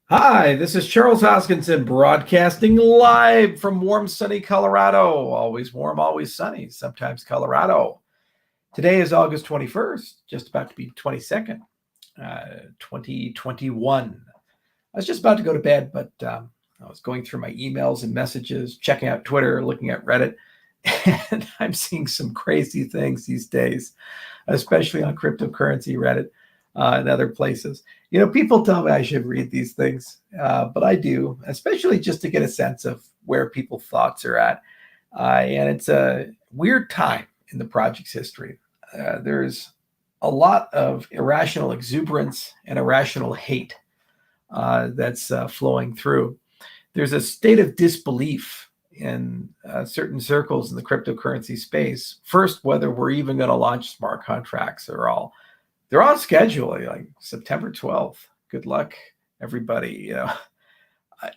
Hi, this is Charles Hoskinson broadcasting live from warm, sunny Colorado. Always warm, always sunny, sometimes Colorado. Today is August 21st, just about to be 22nd, 2021. I was just about to go to bed, but I was going through my emails and messages, checking out Twitter, looking at Reddit, and I'm seeing some crazy things these days, especially on cryptocurrency Reddit and other places. People tell me I should read these things, but I do, especially just to get a sense of where people's thoughts are at. And it's a weird time in the project's history. There's a lot of irrational exuberance and irrational hate that's flowing through. There's a state of disbelief in certain circles in the cryptocurrency space. First, whether we're even going to launch smart contracts or all. They're on schedule, like September 12th. Good luck, everybody.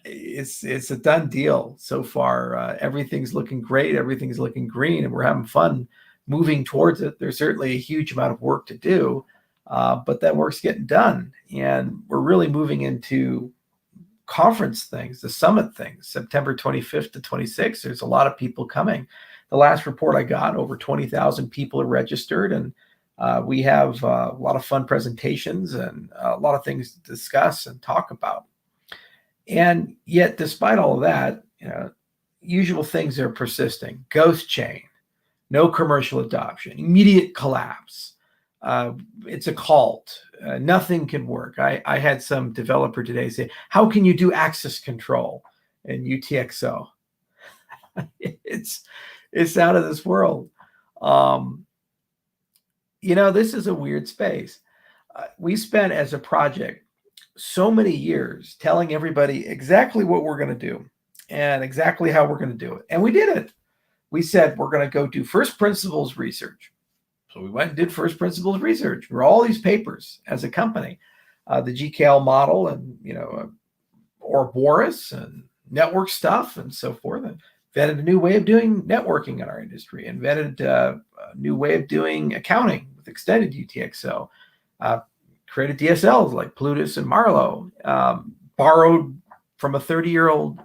It's a done deal so far. Everything's looking great. Everything's looking green, and we're having fun moving towards it. There's certainly a huge amount of work to do, but that work's getting done, and we're really moving into conference things, the summit things, September 25th to 26th. There's a lot of people coming. The last report I got, over 20,000 people are registered, and we have a lot of fun presentations and a lot of things to discuss and talk about. And yet, despite all of that, usual things are persisting. Ghost chain, no commercial adoption, immediate collapse. It's a cult. Nothing can work. I had some developer today say, "How can you do access control in UTXO?" It's out of this world. This is a weird space. We spent as a project so many years telling everybody exactly what we're going to do and exactly how we're going to do it. And we did it. We said, we're going to go do first principles research. So we went and did first principles research. We're all these papers as a company, the GKL model and, Ouroboros and network stuff and so forth. And invented a new way of doing networking in our industry, invented a new way of doing accounting with extended UTXO, created DSLs like Plutus and Marlowe, borrowed from a 30-year-old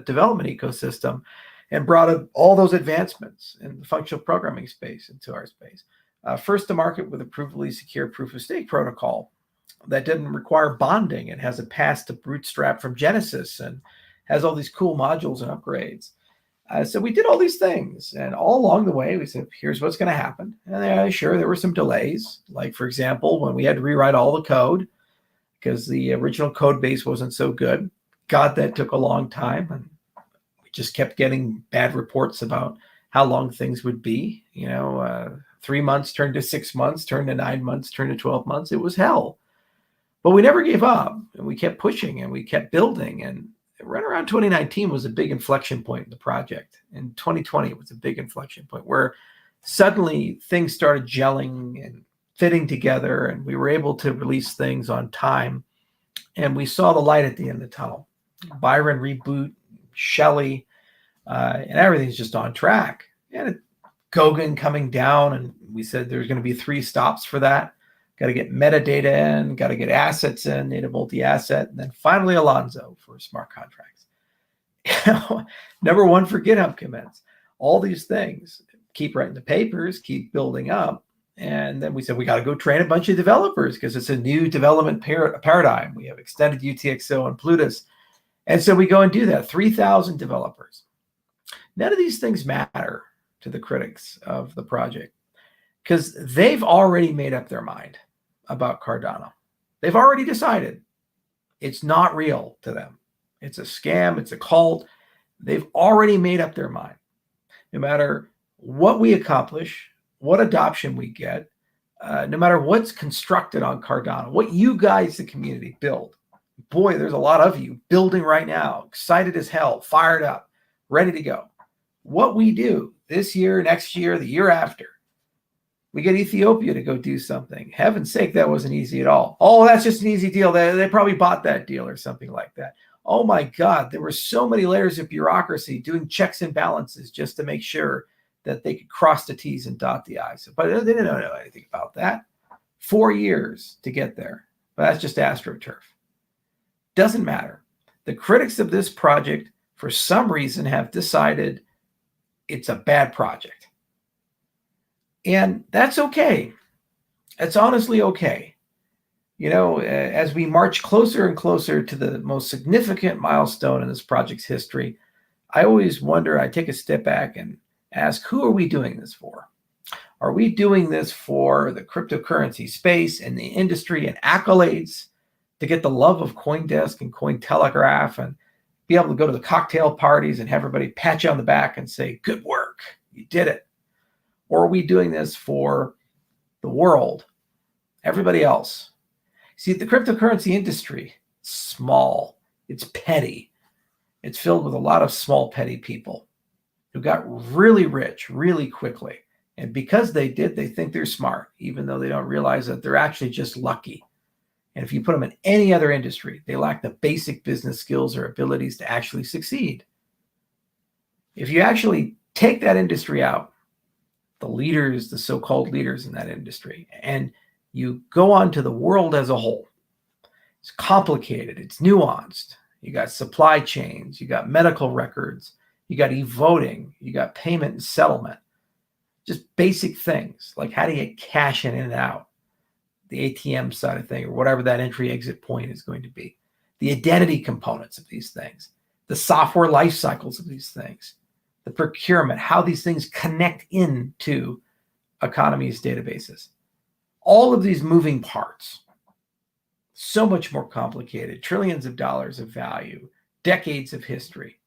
development ecosystem and brought all those advancements in the functional programming space into our space. First to market with a provably secure proof of stake protocol that didn't require bonding. It has a path to bootstrap from Genesis and has all these cool modules and upgrades. So we did all these things, and all along the way, we said, here's what's going to happen. And sure, there were some delays. Like, for example, when we had to rewrite all the code because the original code base wasn't so good. God, that took a long time. And we just kept getting bad reports about how long things would be. 3 months turned to 6 months, turned to 9 months, turned to 12 months. It was hell. But we never gave up, and we kept pushing, and we kept building. And right around 2019 was a big inflection point in the project. And 2020 was a big inflection point where suddenly things started gelling and fitting together, and we were able to release things on time. And we saw the light at the end of the tunnel. Byron reboot, Shelley, and everything's just on track. And Goguen coming down, and we said there's going to be 3 stops for that. Got to get metadata in, got to get assets in, native multi-asset, and then finally Alonzo for smart contracts. Number 1 for GitHub commits. All these things. Keep writing the papers, keep building up. And then we said, we got to go train a bunch of developers because it's a new development paradigm. We have extended UTXO and Plutus. And so we go and do that, 3,000 developers. None of these things matter to the critics of the project because they've already made up their mind about Cardano. They've already decided it's not real to them. It's a scam. It's a cult. They've already made up their mind. No matter what we accomplish, what adoption we get, no matter what's constructed on Cardano, what you guys, the community, build. Boy, there's a lot of you building right now, excited as hell, fired up, ready to go. What we do this year, next year, the year after, we get Ethiopia to go do something. Heaven's sake, that wasn't easy at all. Oh, that's just an easy deal. They probably bought that deal or something like that. Oh my God, there were so many layers of bureaucracy doing checks and balances just to make sure that they could cross the T's and dot the I's. But they didn't know anything about that. 4 years to get there. But that's just AstroTurf. Doesn't matter. The critics of this project, for some reason, have decided it's a bad project. And that's okay. That's honestly okay. As we march closer and closer to the most significant milestone in this project's history, I always wonder, I take a step back and ask, who are we doing this for? Are we doing this for the cryptocurrency space and the industry and accolades, to get the love of CoinDesk and Cointelegraph and be able to go to the cocktail parties and have everybody pat you on the back and say, good work, you did it? Or are we doing this for the world, everybody else? See, the cryptocurrency industry, small, it's petty. It's filled with a lot of small, petty people who got really rich really quickly. And because they did, they think they're smart, even though they don't realize that they're actually just lucky. And if you put them in any other industry, they lack the basic business skills or abilities to actually succeed. If you actually take that industry out, the leaders, the so-called leaders in that industry, and you go on to the world as a whole, it's complicated, it's nuanced. You got supply chains, you got medical records, you got e-voting, you got payment and settlement. Just basic things like how do you get cash in and out, the ATM side of thing, or whatever that entry exit point is going to be, the identity components of these things, the software life cycles of these things, the procurement, how these things connect into economies' databases. All of these moving parts, so much more complicated, trillions of dollars of value, decades of history.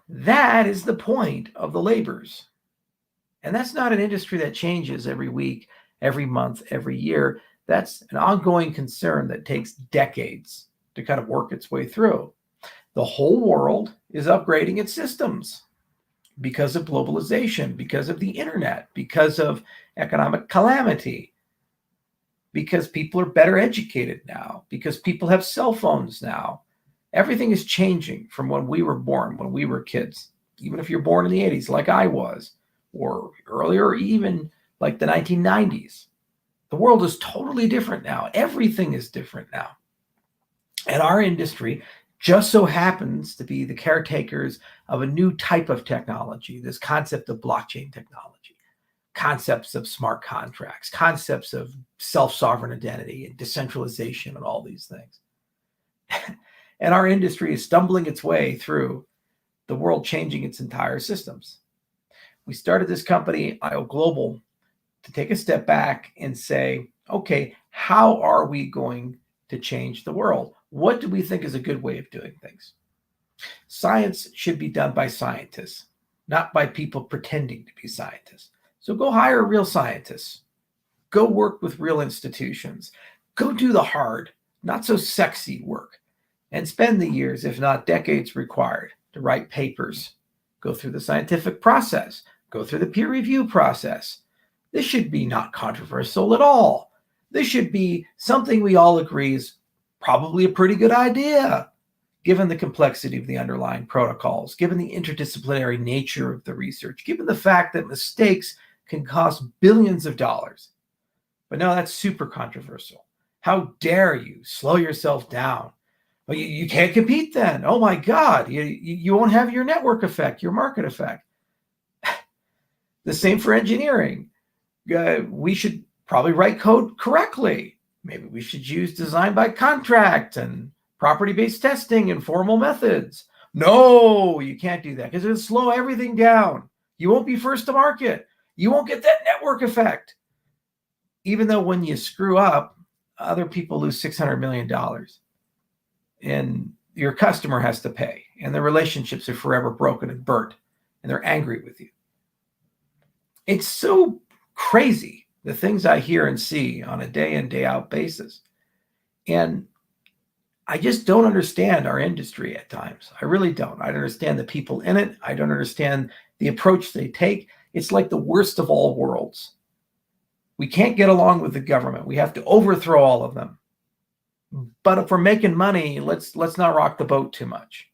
That is the point of the labors. And that's not an industry that changes every week, every month, every year. That's an ongoing concern that takes decades to kind of work its way through. The whole world is upgrading its systems because of globalization, because of the internet, because of economic calamity, because people are better educated now, because people have cell phones now. Everything is changing from when we were born, when we were kids. Even if you're born in the 80s like I was, or earlier, even like the 1990s. The world is totally different now. Everything is different now. And our industry just so happens to be the caretakers of a new type of technology, this concept of blockchain technology, concepts of smart contracts, concepts of self-sovereign identity and decentralization and all these things. And our industry is stumbling its way through the world, changing its entire systems. We started this company, IO Global, to take a step back and say, okay, how are we going to change the world? What do we think is a good way of doing things? Science should be done by scientists, not by people pretending to be scientists. So go hire real scientists. Go work with real institutions. Go do the hard, not so sexy work, and spend the years, if not decades, required to write papers, go through the scientific process, go through the peer review process. This should be not controversial at all. This should be something we all agree is probably a pretty good idea, given the complexity of the underlying protocols, given the interdisciplinary nature of the research, given the fact that mistakes can cost billions of dollars. But no, that's super controversial. How dare you slow yourself down? Well, you can't compete then. Oh my God, you won't have your network effect, your market effect. The same for engineering. We should probably write code correctly. Maybe we should use design by contract and property-based testing and formal methods. No, you can't do that because it'll slow everything down. You won't be first to market. You won't get that network effect. Even though when you screw up, other people lose $600 million and your customer has to pay and the relationships are forever broken and burnt and they're angry with you. It's so crazy, the things I hear and see on a day in, day out basis. And I just don't understand our industry at times. I really don't. I don't understand the people in it. I don't understand the approach they take. It's like the worst of all worlds. We can't get along with the government. We have to overthrow all of them. But if we're making money, let's not rock the boat too much.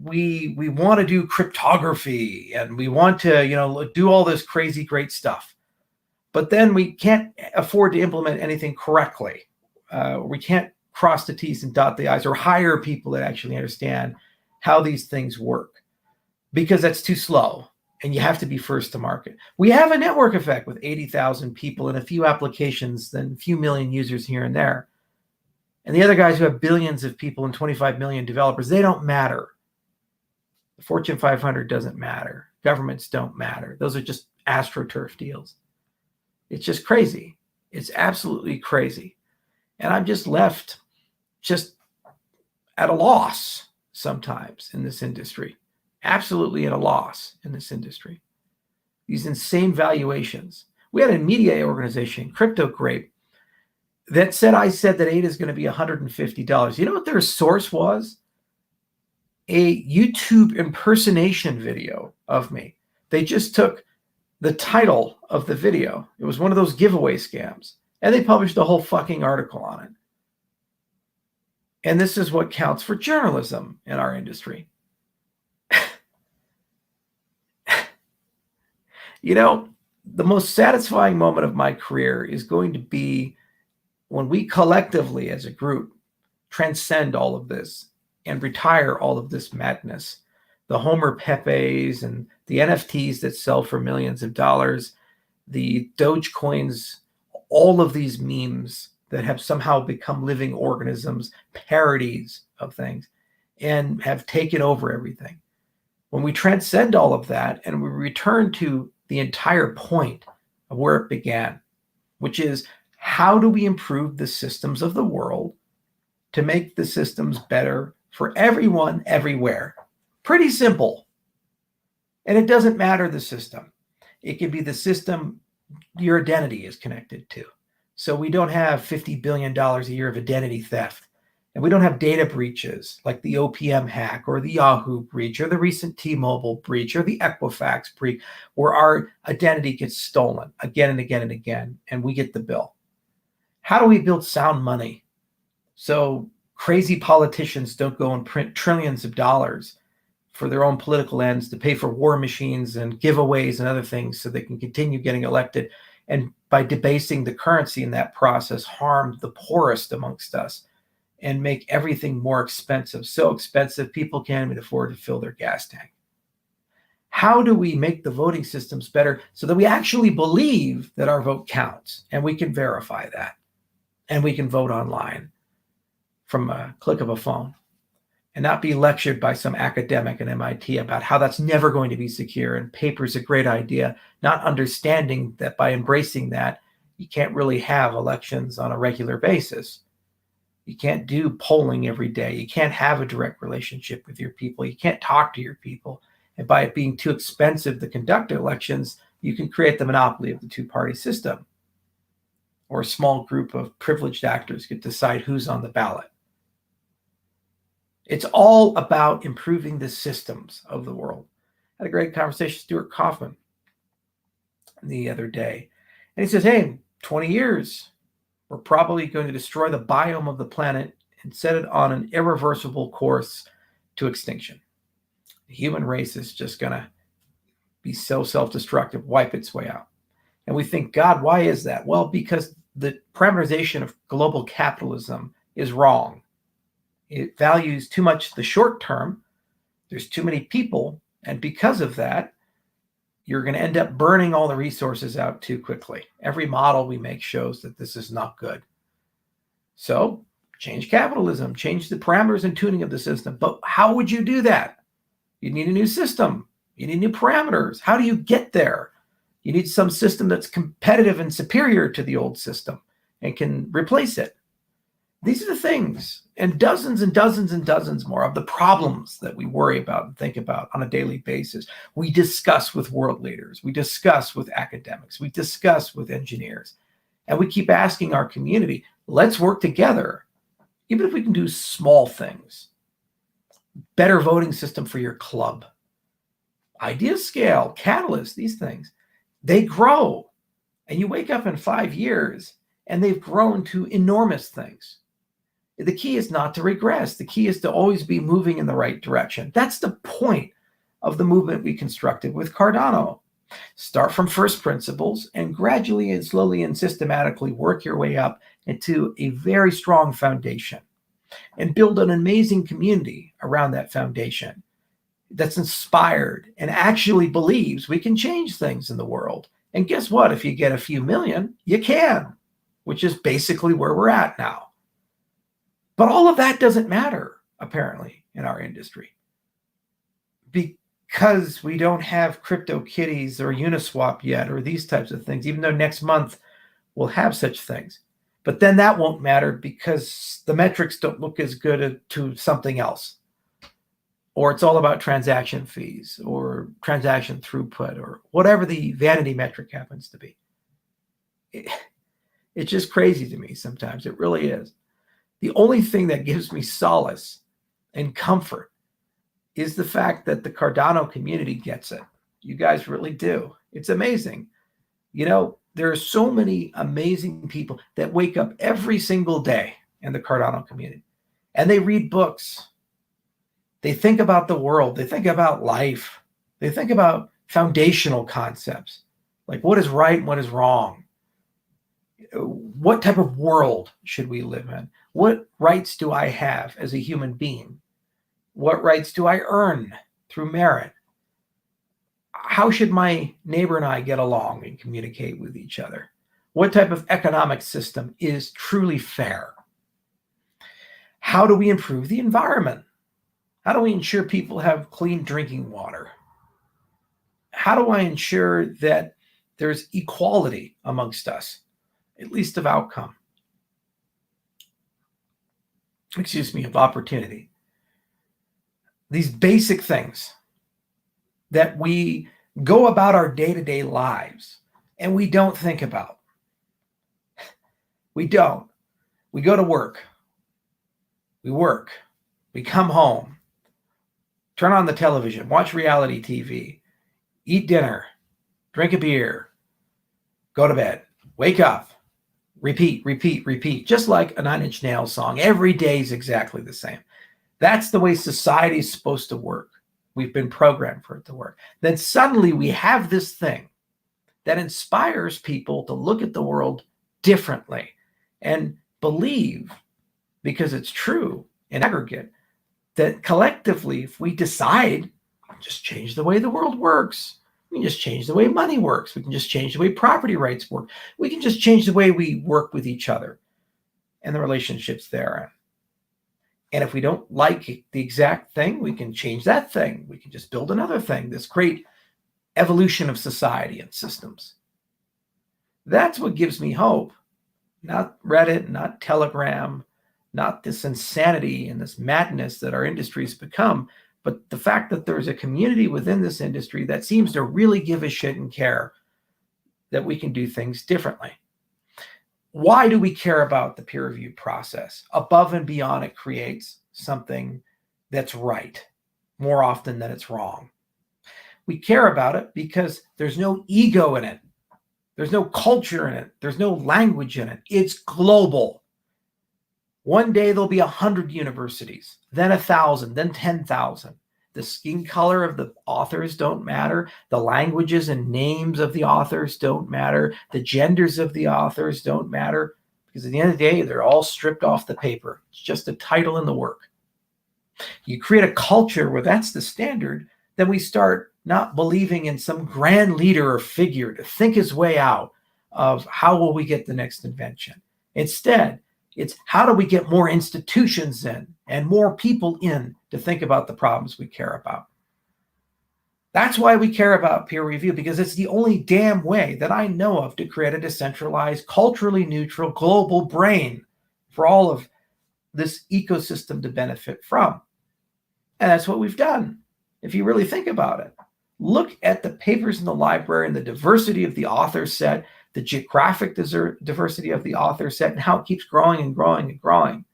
We want to do cryptography and we want to do all this crazy great stuff, but then we can't afford to implement anything correctly. We can't cross the T's and dot the I's, or hire people that actually understand how these things work, because that's too slow and you have to be first to market. We have a network effect with 80,000 people and a few applications, then a few million users here and there. And the other guys who have billions of people and 25 million developers, they don't matter. The Fortune 500 doesn't matter. Governments don't matter. Those are just AstroTurf deals. It's just crazy. It's absolutely crazy. And I'm just left just at a loss sometimes in this industry. Absolutely at a loss in this industry. These insane valuations. We had a media organization, Crypto Grape, that said I said that ADA is going to be $150. You know what their source was? A YouTube impersonation video of me. They just took the title of the video. It was one of those giveaway scams. And they published a whole fucking article on it. And this is what counts for journalism in our industry. You know, the most satisfying moment of my career is going to be when we collectively as a group transcend all of this and retire all of this madness. The Homer Pepes and the NFTs that sell for millions of dollars, the Dogecoins, all of these memes that have somehow become living organisms, parodies of things, and have taken over everything. When we transcend all of that and we return to the entire point of where it began, which is how do we improve the systems of the world to make the systems better for everyone, everywhere? Pretty simple. And it doesn't matter the system. It can be the system your identity is connected to. So we don't have $50 billion a year of identity theft. And we don't have data breaches like the OPM hack or the Yahoo breach or the recent T-Mobile breach or the Equifax breach, where our identity gets stolen again and again and again, and we get the bill. How do we build sound money so crazy politicians don't go and print trillions of dollars for their own political ends to pay for war machines and giveaways and other things so they can continue getting elected, and by debasing the currency in that process, harm the poorest amongst us and make everything more expensive, so expensive people can't even afford to fill their gas tank? How do we make the voting systems better so that we actually believe that our vote counts and we can verify that and we can vote online from a click of a phone and not be lectured by some academic at MIT about how that's never going to be secure and paper's a great idea, not understanding that by embracing that, you can't really have elections on a regular basis. You can't do polling every day. You can't have a direct relationship with your people. You can't talk to your people. And by it being too expensive to conduct elections, you can create the monopoly of the two-party system, or a small group of privileged actors could decide who's on the ballot. It's all about improving the systems of the world. I had a great conversation with Stuart Kaufman the other day. And he says, hey, 20 years, we're probably going to destroy the biome of the planet and set it on an irreversible course to extinction. The human race is just going to be so self-destructive, wipe its way out. And we think, God, why is that? Well, because the parameterization of global capitalism is wrong. It values too much the short term. There's too many people. And because of that, you're going to end up burning all the resources out too quickly. Every model we make shows that this is not good. So change capitalism, change the parameters and tuning of the system. But how would you do that? You need a new system. You need new parameters. How do you get there? You need some system that's competitive and superior to the old system and can replace it. These are the things, and dozens and dozens and dozens more of the problems that we worry about and think about on a daily basis. We discuss with world leaders. We discuss with academics. We discuss with engineers. And we keep asking our community, let's work together, even if we can do small things. Better voting system for your club. Idea scale, catalyst, these things. They grow. And you wake up in 5 years, and they've grown to enormous things. The key is not to regress. The key is to always be moving in the right direction. That's the point of the movement we constructed with Cardano. Start from first principles and gradually and slowly and systematically work your way up into a very strong foundation. and build an amazing community around that foundation that's inspired and actually believes we can change things in the world. And guess what? If you get a few million, you can, which is basically where we're at now. But all of that doesn't matter, apparently, in our industry, because we don't have CryptoKitties or Uniswap yet, or these types of things, even though next month we'll have such things. But then that won't matter because the metrics don't look as good to something else. Or it's all about transaction fees or transaction throughput or whatever the vanity metric happens to be. It's just crazy to me sometimes. It really is. The only thing that gives me solace and comfort is the fact that the Cardano community gets it. You guys really do. It's amazing. You know, there are so many amazing people that wake up every single day in the Cardano community and they read books. They think about the world. They think about life. They think about foundational concepts like what is right and what is wrong. What type of world should we live in? What rights do I have as a human being? What rights do I earn through merit? How should my neighbor and I get along and communicate with each other? What type of economic system is truly fair? How do we improve the environment? How do we ensure people have clean drinking water? How do I ensure that there's equality amongst us, at least of outcome? Of opportunity. These basic things that we go about our day-to-day lives and we don't think about. We don't. We go to work. We work. We come home. Turn on the television. Watch reality TV. Eat dinner. Drink a beer. Go to bed. Wake up. Repeat, repeat, repeat. Just like a Nine Inch Nails song. Every day is exactly the same. That's the way society is supposed to work. We've been programmed for it to work. Then suddenly we have this thing that inspires people to look at the world differently and believe, because it's true in aggregate, that collectively, if we decide, just change the way the world works. We can just change the way money works. We can just change the way property rights work. We can just change the way we work with each other and the relationships therein. And if we don't like the exact thing, we can change that thing. We can just build another thing, this great evolution of society and systems. That's what gives me hope. Not Reddit, not Telegram, not this insanity and this madness that our industry has become, but the fact that there's a community within this industry that seems to really give a shit and care that we can do things differently. Why do we care about the peer review process? Above and beyond, it creates something that's right more often than it's wrong. We care about it because there's no ego in it. There's no culture in it. There's no language in it. It's global. One day there'll be 100 universities, then 1,000, then 10,000. The skin color of the authors don't matter. The languages and names of the authors don't matter. The genders of the authors don't matter, because at the end of the day, they're all stripped off the paper. It's just a title in the work. You create a culture where that's the standard, then we start not believing in some grand leader or figure to think his way out of how will we get the next invention. Instead, it's how do we get more institutions in and more people in to think about the problems we care about. That's why we care about peer review, because it's the only damn way that I know of to create a decentralized, culturally neutral, global brain for all of this ecosystem to benefit from. And that's what we've done, if you really think about it. Look at the papers in the library and the diversity of the author set, the geographic diversity of the author set, and how it keeps growing and growing and growing.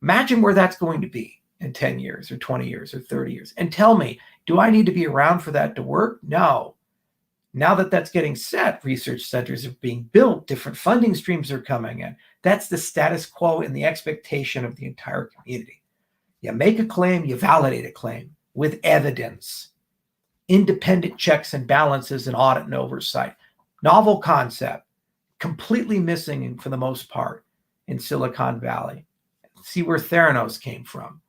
Imagine where that's going to be in 10 years or 20 years or 30 years. And tell me, do I need to be around for that to work? No. Now that that's getting set, research centers are being built, different funding streams are coming in. That's the status quo and the expectation of the entire community. You make a claim, you validate a claim with evidence. Independent checks and balances and audit and oversight. Novel concept, completely missing for the most part in Silicon Valley. see where Theranos came from,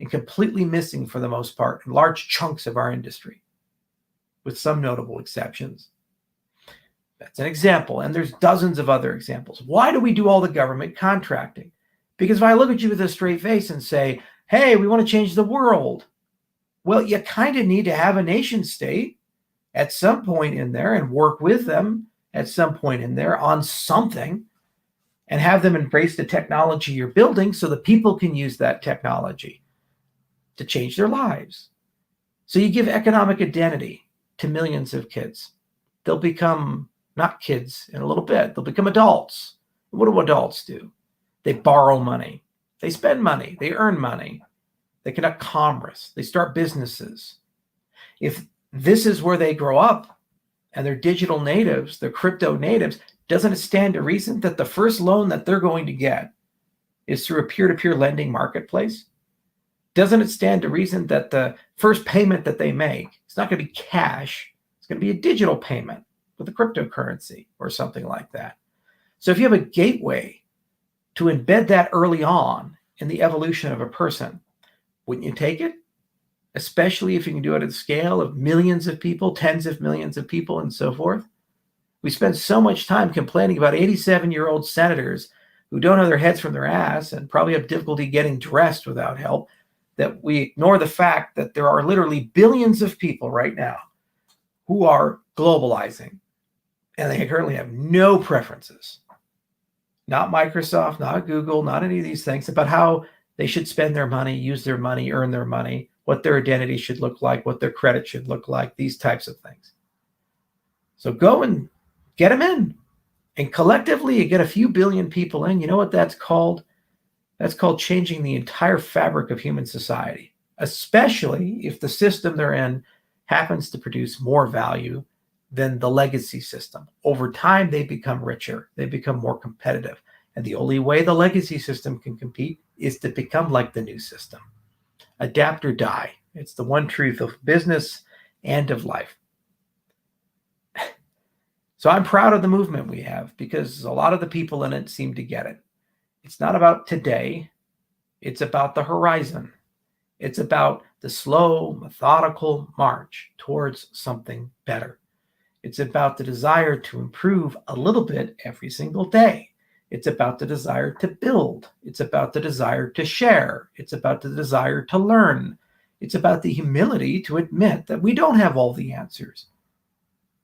and completely missing for the most part in large chunks of our industry, with some notable exceptions. That's an example, and there's dozens of other examples. Why do we do all the government contracting? Because if I look at you with a straight face and say, hey, we want to change the world, well, you kind of need to have a nation state at some point in there and work with them at some point in there on something, and have them embrace the technology you're building so that people can use that technology to change their lives. So you give economic identity to millions of kids. They'll become not kids in a little bit. They'll become adults. What do adults do? They borrow money. They spend money. They earn money. They conduct commerce. They start businesses. If this is where they grow up and they're digital natives, they're crypto natives, doesn't it stand to reason that the first loan that they're going to get is through a peer-to-peer lending marketplace? Doesn't it stand to reason that the first payment that they make is not going to be cash? It's going to be a digital payment with a cryptocurrency or something like that. So if you have a gateway to embed that early on in the evolution of a person, wouldn't you take it? Especially if you can do it at the scale of millions of people, tens of millions of people, and so forth. We spend so much time complaining about 87-year-old senators who don't have their heads from their ass and probably have difficulty getting dressed without help, that we ignore the fact that there are literally billions of people right now who are globalizing, and they currently have no preferences. Not Microsoft, not Google, not any of these things about how they should spend their money, use their money, earn their money, what their identity should look like, what their credit should look like, these types of things. So go and get them in. And collectively, you get a few billion people in. You know what that's called? That's called changing the entire fabric of human society, especially if the system they're in happens to produce more value than the legacy system. Over time, they become richer. They become more competitive. And the only way the legacy system can compete is to become like the new system. Adapt or die. It's the one truth of business and of life. So I'm proud of the movement we have because a lot of the people in it seem to get it. It's not about today. It's about the horizon. It's about the slow, methodical march towards something better. It's about the desire to improve a little bit every single day. It's about the desire to build. It's about the desire to share. It's about the desire to learn. It's about the humility to admit that we don't have all the answers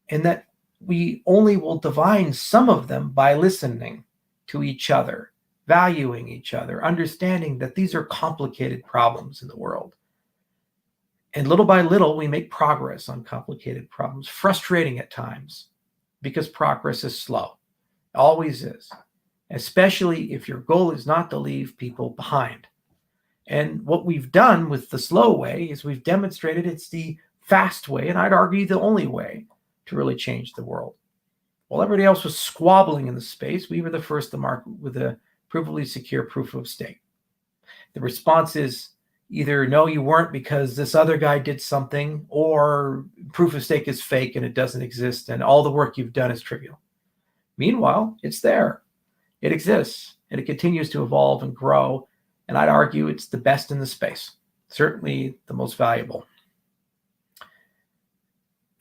and that we only will divine some of them by listening to each other, valuing each other, understanding that these are complicated problems in the world. And little by little, we make progress on complicated problems, frustrating at times because progress is slow. It always is, especially if your goal is not to leave people behind. And what we've done with the slow way is we've demonstrated it's the fast way, and I'd argue the only way to really change the world. While everybody else was squabbling in the space, we were the first to market with a provably secure proof of stake. The response is either no, you weren't because this other guy did something, or proof of stake is fake and it doesn't exist and all the work you've done is trivial. Meanwhile, it's there. It exists and it continues to evolve and grow. And I'd argue it's the best in the space, certainly the most valuable.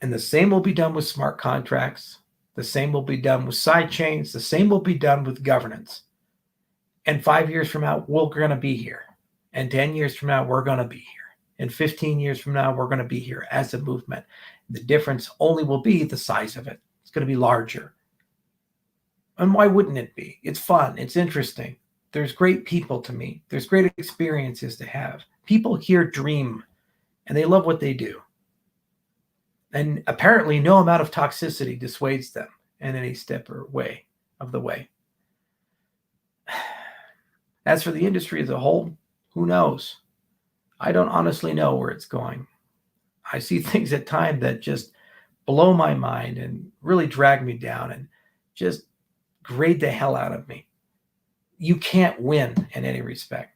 And the same will be done with smart contracts. The same will be done with side chains. The same will be done with governance. And 5 years from now, we're going to be here. And 10 years from now, we're going to be here. And 15 years from now, we're going to be here as a movement. The difference only will be the size of it. It's going to be larger. And why wouldn't it be? It's fun. It's interesting. There's great people to meet. There's great experiences to have. People here dream, and they love what they do. And apparently no amount of toxicity dissuades them in any step or way of the way. As for the industry as a whole, who knows? I don't honestly know where it's going. I see things at times that just blow my mind and really drag me down and just grade the hell out of me. You can't win in any respect.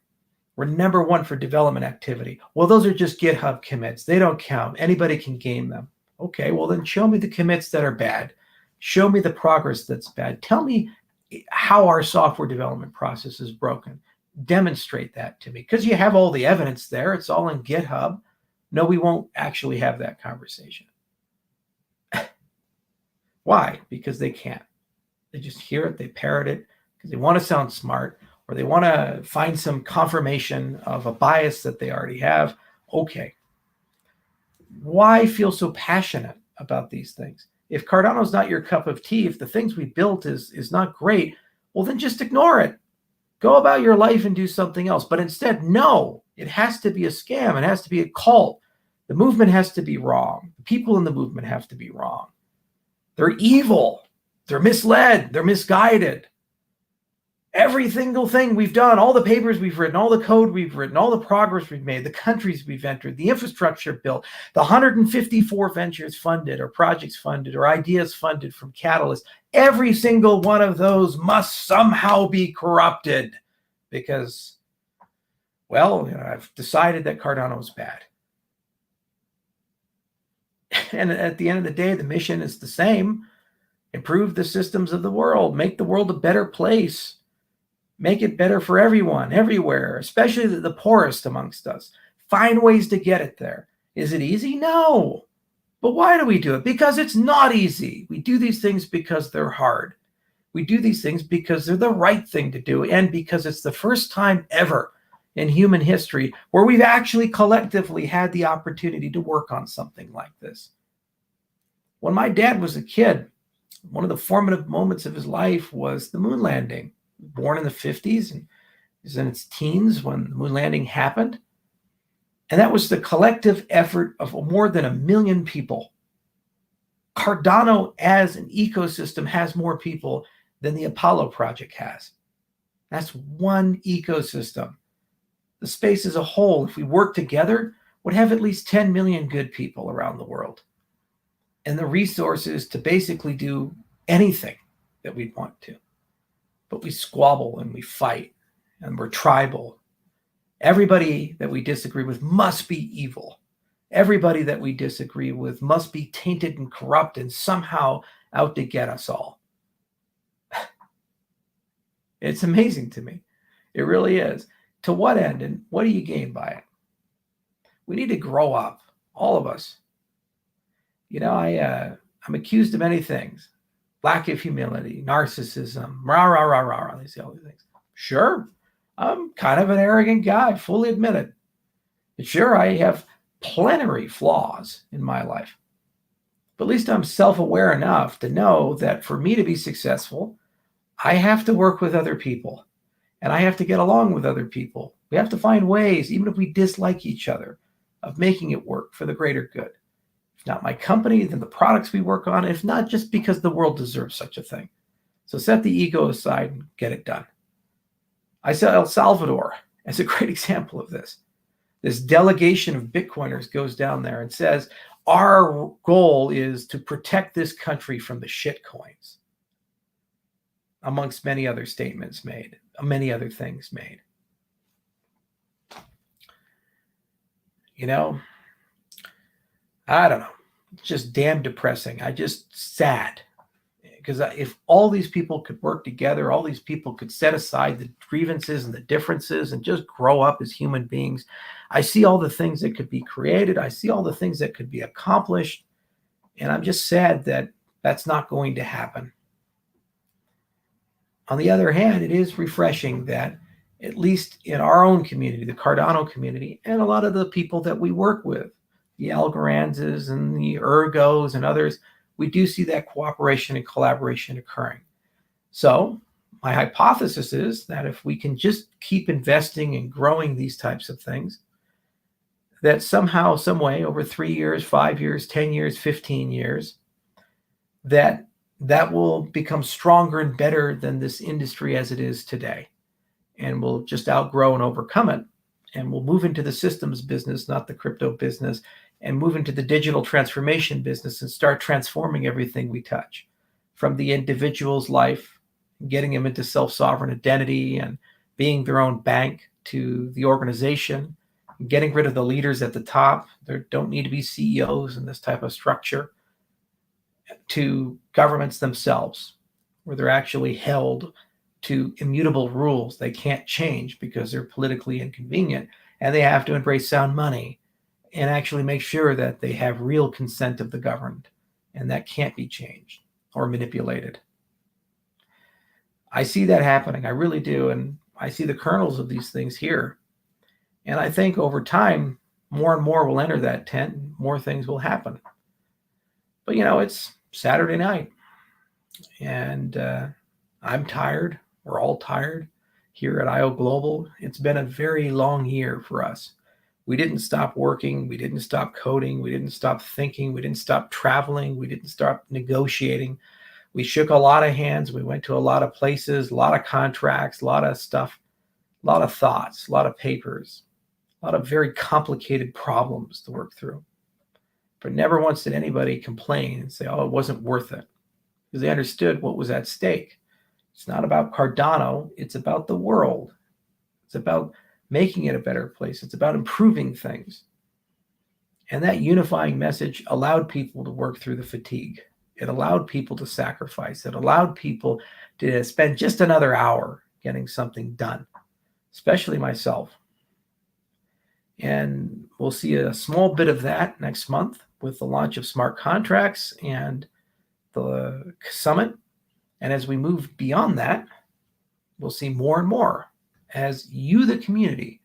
We're number one for development activity. Well, those are just GitHub commits. They don't count. Anybody can game them. Okay, well then show me the commits that are bad. Show me the progress that's bad. Tell me how our software development process is broken. Demonstrate that to me, because you have all the evidence there. It's all in GitHub. No, we won't actually have that conversation. Why? Because they can't. They just hear it, they parrot it, because they want to sound smart, or they want to find some confirmation of a bias that they already have. Okay. Why feel so passionate about these things? If Cardano's not your cup of tea, if the things we built is not great, well, then just ignore it. Go about your life and do something else. But instead, no, it has to be a scam. It has to be a cult. The movement has to be wrong. The people in the movement have to be wrong. They're evil. They're misled. They're misguided. Every single thing we've done, all the papers we've written, all the code we've written, all the progress we've made, the countries we've entered, the infrastructure built, the 154 ventures funded or projects funded or ideas funded from Catalyst, every single one of those must somehow be corrupted because, well, I've decided that Cardano is bad. And at the end of the day, the mission is the same. Improve the systems of the world, make the world a better place. Make it better for everyone, everywhere, especially the poorest amongst us. Find ways to get it there. Is it easy? No. But why do we do it? Because it's not easy. We do these things because they're hard. We do these things because they're the right thing to do, and because it's the first time ever in human history where we've actually collectively had the opportunity to work on something like this. When my dad was a kid, one of the formative moments of his life was the moon landing. Born in the 50s and was in its teens when the moon landing happened. And that was the collective effort of more than 1 million people. Cardano as an ecosystem has more people than the Apollo project has. That's one ecosystem. The space as a whole, if we work together, would have at least 10 million good people around the world. And the resources to basically do anything that we'd want to. But we squabble and we fight and we're tribal. Everybody that we disagree with must be evil. Everybody that we disagree with must be tainted and corrupt and somehow out to get us all. It's amazing to me. It really is. To what end and what do you gain by it? We need to grow up, all of us. I'm accused of many things. Lack of humility, narcissism, rah, rah, rah, rah, rah. They say all these things. Sure, I'm kind of an arrogant guy, fully admit it. And sure, I have plenary flaws in my life. But at least I'm self-aware enough to know that for me to be successful, I have to work with other people. And I have to get along with other people. We have to find ways, even if we dislike each other, of making it work for the greater good. If not my company, then the products we work on, if not just because the world deserves such a thing. So set the ego aside and get it done. I saw El Salvador as a great example of this. This delegation of Bitcoiners goes down there and says, our goal is to protect this country from the shit coins, amongst many other statements made, many other things made. I don't know. It's just damn depressing. I just sad. Because if all these people could work together, all these people could set aside the grievances and the differences and just grow up as human beings, I see all the things that could be created. I see all the things that could be accomplished. And I'm just sad that that's not going to happen. On the other hand, it is refreshing that at least in our own community, the Cardano community, and a lot of the people that we work with, the Algoranzas and the Ergos and others, we do see that cooperation and collaboration occurring. So my hypothesis is that if we can just keep investing and growing these types of things, that somehow, some way, over 3 years, 5 years, 10 years, 15 years, that will become stronger and better than this industry as it is today. And we'll just outgrow and overcome it. And we'll move into the systems business, not the crypto business, and move into the digital transformation business and start transforming everything we touch, from the individual's life, getting them into self-sovereign identity and being their own bank, to the organization, getting rid of the leaders at the top. There don't need to be CEOs in this type of structure, to governments themselves, where they're actually held to immutable rules they can't change because they're politically inconvenient, and they have to embrace sound money and actually make sure that they have real consent of the governed, and that can't be changed or manipulated. I see that happening. I really do. And I see the kernels of these things here. And I think over time, more and more will enter that tent, and more things will happen. But, it's Saturday night, and I'm tired. We're all tired here at IO Global. It's been a very long year for us. We didn't stop working. We didn't stop coding. We didn't stop thinking. We didn't stop traveling. We didn't stop negotiating. We shook a lot of hands. We went to a lot of places, a lot of contracts, a lot of stuff, a lot of thoughts, a lot of papers, a lot of very complicated problems to work through. But never once did anybody complain and say, oh, it wasn't worth it, because they understood what was at stake. It's not about Cardano. It's about the world. It's about making it a better place. It's about improving things. And that unifying message allowed people to work through the fatigue. It allowed people to sacrifice. It allowed people to spend just another hour getting something done, especially myself. And we'll see a small bit of that next month with the launch of smart contracts and the summit. And as we move beyond that, we'll see more and more as you, the community,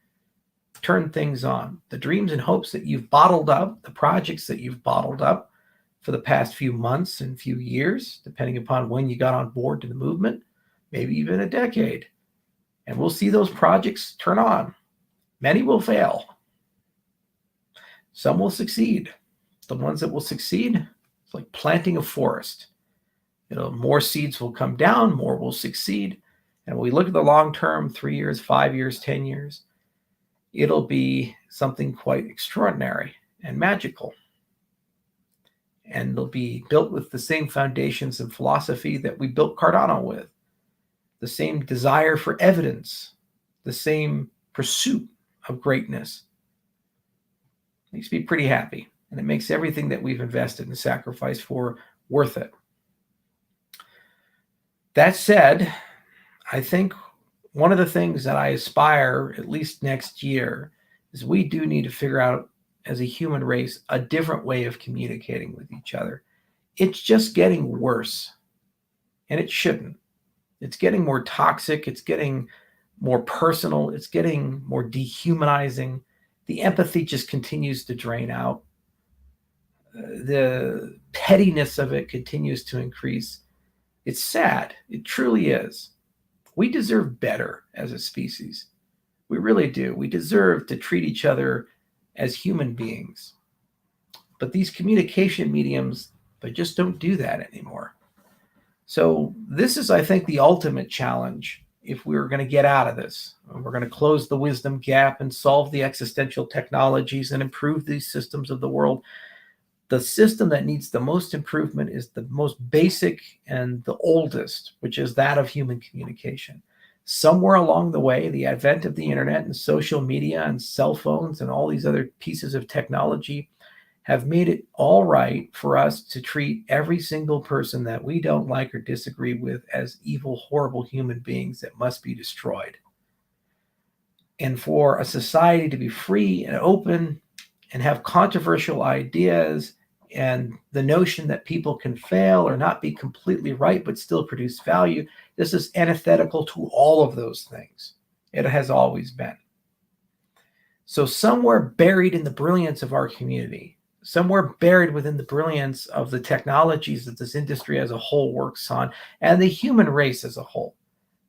turn things on. The dreams and hopes that you've bottled up, the projects that you've bottled up for the past few months and few years, depending upon when you got on board to the movement, maybe even a decade. And we'll see those projects turn on. Many will fail. Some will succeed. The ones that will succeed, it's like planting a forest. More seeds will come down, more will succeed. And when we look at the long term, 3 years, 5 years, 10 years, it'll be something quite extraordinary and magical. And it'll be built with the same foundations and philosophy that we built Cardano with. The same desire for evidence, the same pursuit of greatness. Makes me pretty happy. And it makes everything that we've invested and sacrificed for worth it. That said, I think one of the things that I aspire, at least next year, is we do need to figure out as a human race a different way of communicating with each other. It's just getting worse, and it shouldn't. It's getting more toxic. It's getting more personal. It's getting more dehumanizing. The empathy just continues to drain out. The pettiness of it continues to increase. It's sad. It truly is. We deserve better as a species. We really do. We deserve to treat each other as human beings. But these communication mediums, they just don't do that anymore. So this is, I think, the ultimate challenge if we're going to get out of this. We're going to close the wisdom gap and solve the existential technologies and improve these systems of the world. The system that needs the most improvement is the most basic and the oldest, which is that of human communication. Somewhere along the way, the advent of the internet and social media and cell phones and all these other pieces of technology have made it all right for us to treat every single person that we don't like or disagree with as evil, horrible human beings that must be destroyed. And for a society to be free and open and have controversial ideas and the notion that people can fail or not be completely right but still produce value, this is antithetical to all of those things. It has always been. So somewhere buried in the brilliance of our community, somewhere buried within the brilliance of the technologies that this industry as a whole works on and the human race as a whole,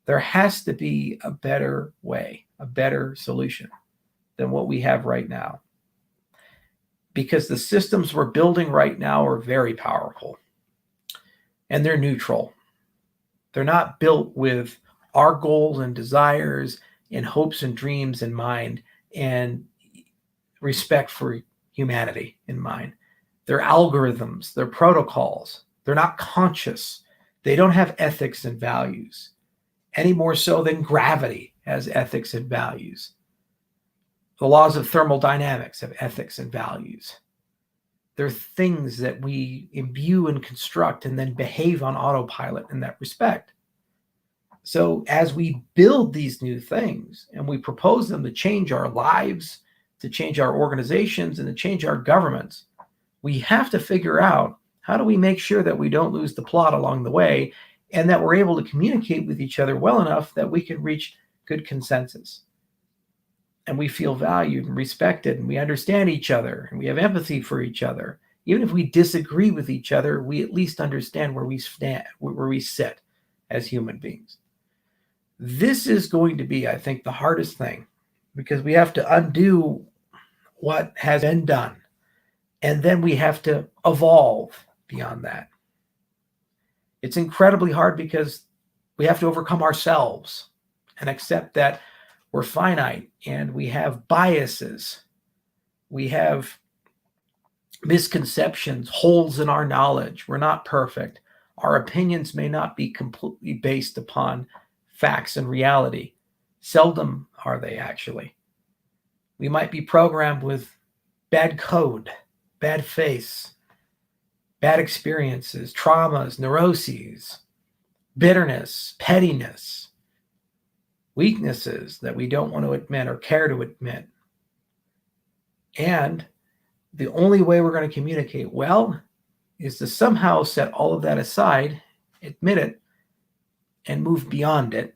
there has to be a better way, a better solution than what we have right now. Because the systems we're building right now are very powerful and they're neutral. They're not built with our goals and desires and hopes and dreams in mind and respect for humanity in mind. They're algorithms, they're protocols. They're not conscious. They don't have ethics and values, any more so than gravity has ethics and values. The laws of thermodynamics have ethics and values. They're things that we imbue and construct and then behave on autopilot in that respect. So as we build these new things and we propose them to change our lives, to change our organizations, and to change our governments, we have to figure out, how do we make sure that we don't lose the plot along the way, and that we're able to communicate with each other well enough that we can reach good consensus, and we feel valued and respected, and we understand each other, and we have empathy for each other. Even if we disagree with each other, we at least understand where we stand, where we sit as human beings. This is going to be, I think, the hardest thing, because we have to undo what has been done, and then we have to evolve beyond that. It's incredibly hard because we have to overcome ourselves and accept that we're finite and we have biases. We have misconceptions, holes in our knowledge. We're not perfect. Our opinions may not be completely based upon facts and reality. Seldom are they, actually. We might be programmed with bad code, bad faith, bad experiences, traumas, neuroses, bitterness, pettiness, weaknesses that we don't want to admit or care to admit. And the only way we're going to communicate well is to somehow set all of that aside, admit it, and move beyond it,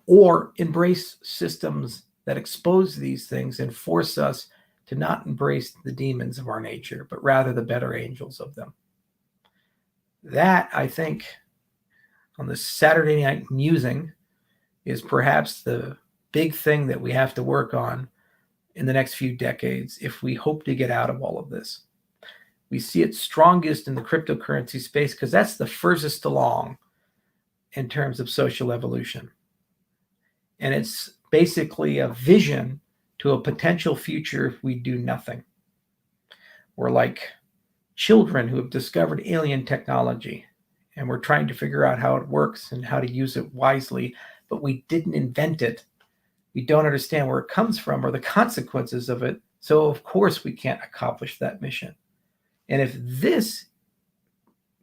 or embrace systems that expose these things and force us to not embrace the demons of our nature, but rather the better angels of them. That, I think, on the Saturday night musing, is perhaps the big thing that we have to work on in the next few decades if we hope to get out of all of this. We see it strongest in the cryptocurrency space because that's the furthest along in terms of social evolution. And it's basically a vision to a potential future if we do nothing. We're like children who have discovered alien technology, and we're trying to figure out how it works and how to use it wisely, but we didn't invent it. We don't understand where it comes from or the consequences of it. So of course we can't accomplish that mission. And if this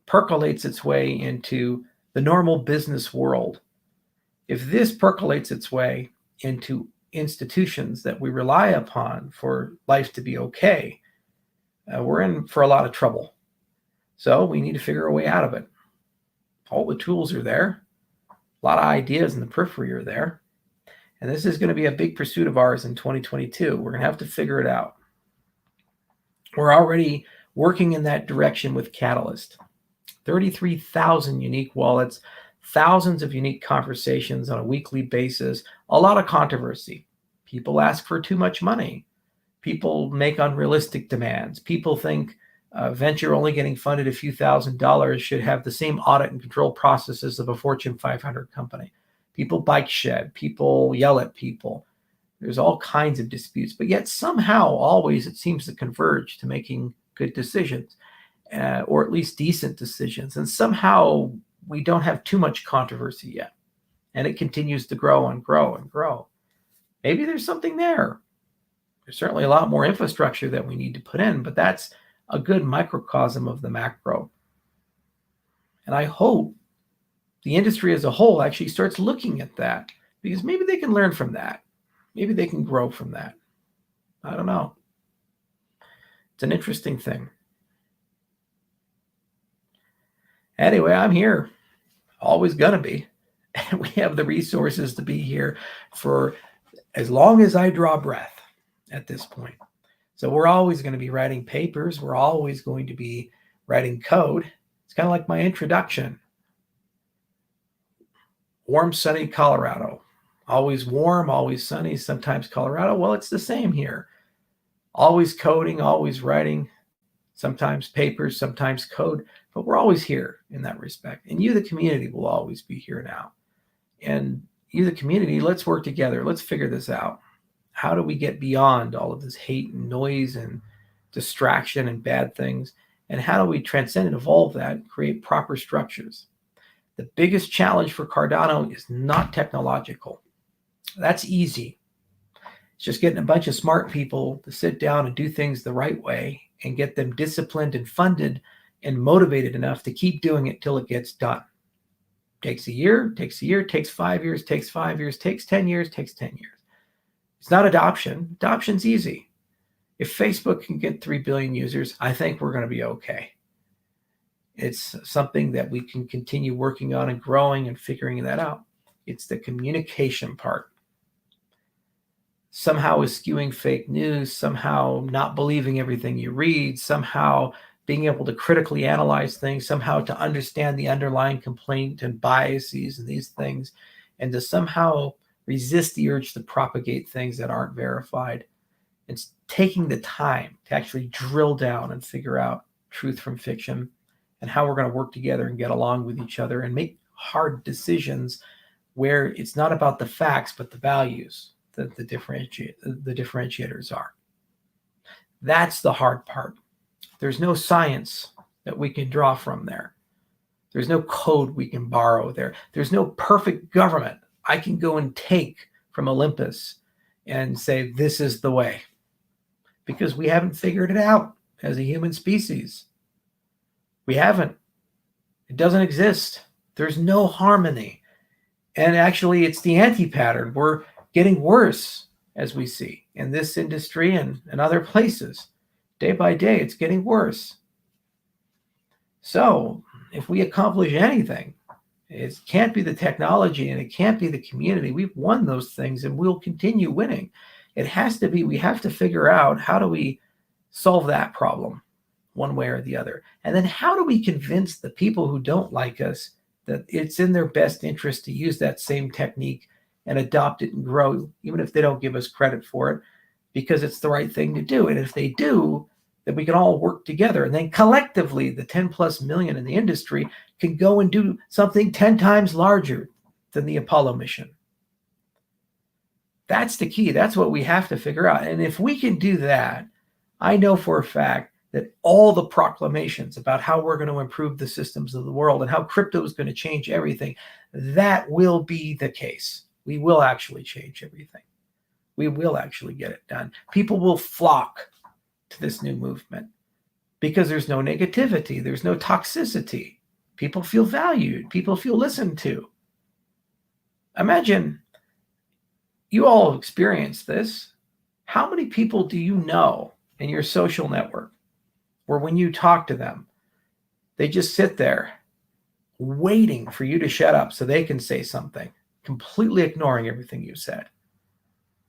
percolates its way into the normal business world, if this percolates its way into institutions that we rely upon for life to be okay, we're in for a lot of trouble. So we need to figure a way out of it. All the tools are there. A lot of ideas in the periphery are there. And this is going to be a big pursuit of ours in 2022. We're going to have to figure it out. We're already working in that direction with Catalyst. 33,000 unique wallets, thousands of unique conversations on a weekly basis, a lot of controversy. People ask for too much money. People make unrealistic demands. People think venture only getting funded a few $1,000s should have the same audit and control processes of a Fortune 500 company. People bike shed. People yell at people. There's all kinds of disputes, but yet somehow always it seems to converge to making good decisions, or at least decent decisions. And somehow we don't have too much controversy yet. And it continues to grow and grow and grow. Maybe there's something there. There's certainly a lot more infrastructure that we need to put in, but that's a good microcosm of the macro. And I hope the industry as a whole actually starts looking at that, because maybe they can learn from that. Maybe they can grow from that. I don't know. It's an interesting thing. Anyway, I'm here. Always gonna be. And we have the resources to be here for as long as I draw breath at this point. So we're always going to be writing papers. We're always going to be writing code. It's kind of like my introduction. Warm, sunny Colorado. Always warm, always sunny, sometimes Colorado. Well, it's the same here. Always coding, always writing, sometimes papers, sometimes code, but we're always here in that respect. And you, the community, will always be here now. And you, the community, let's work together. Let's figure this out. How do we get beyond all of this hate and noise and distraction and bad things? And how do we transcend and evolve that and create proper structures? The biggest challenge for Cardano is not technological. That's easy. It's just getting a bunch of smart people to sit down and do things the right way and get them disciplined and funded and motivated enough to keep doing it till it gets done. Takes a year, takes 5 years, takes 5 years, takes 10 years, takes 10 years. It's not adoption. Adoption's easy. If Facebook can get 3 billion users, I think we're going to be okay. It's something that we can continue working on and growing and figuring that out. It's the communication part. Somehow eschewing fake news, somehow not believing everything you read, somehow being able to critically analyze things, somehow to understand the underlying complaint and biases and these things, and to somehow resist the urge to propagate things that aren't verified. It's taking the time to actually drill down and figure out truth from fiction and how we're going to work together and get along with each other and make hard decisions where it's not about the facts, but the values that the differentiators are. That's the hard part. There's no science that we can draw from there. There's no code we can borrow there. There's no perfect government I can go and take from Olympus and say, this is the way. Because we haven't figured it out as a human species. We haven't. It doesn't exist. There's no harmony. And actually, it's the anti-pattern. We're getting worse, as we see in this industry and other places. Day by day, it's getting worse. So if we accomplish anything, it can't be the technology and it can't be the community. We've won those things and we'll continue winning. It has to be, we have to figure out how do we solve that problem one way or the other. And then how do we convince the people who don't like us that it's in their best interest to use that same technique and adopt it and grow, even if they don't give us credit for it, because it's the right thing to do. And if they do, then we can all work together. And then collectively, the 10 plus million in the industry can go and do something 10 times larger than the Apollo mission. That's the key. That's what we have to figure out. And if we can do that, I know for a fact that all the proclamations about how we're going to improve the systems of the world and how crypto is going to change everything, that will be the case. We will actually change everything. We will actually get it done. People will flock to this new movement because there's no negativity. There's no toxicity. People feel valued. People feel listened to. Imagine you all experience this. How many people do you know in your social network where when you talk to them, they just sit there waiting for you to shut up so they can say something, completely ignoring everything you said?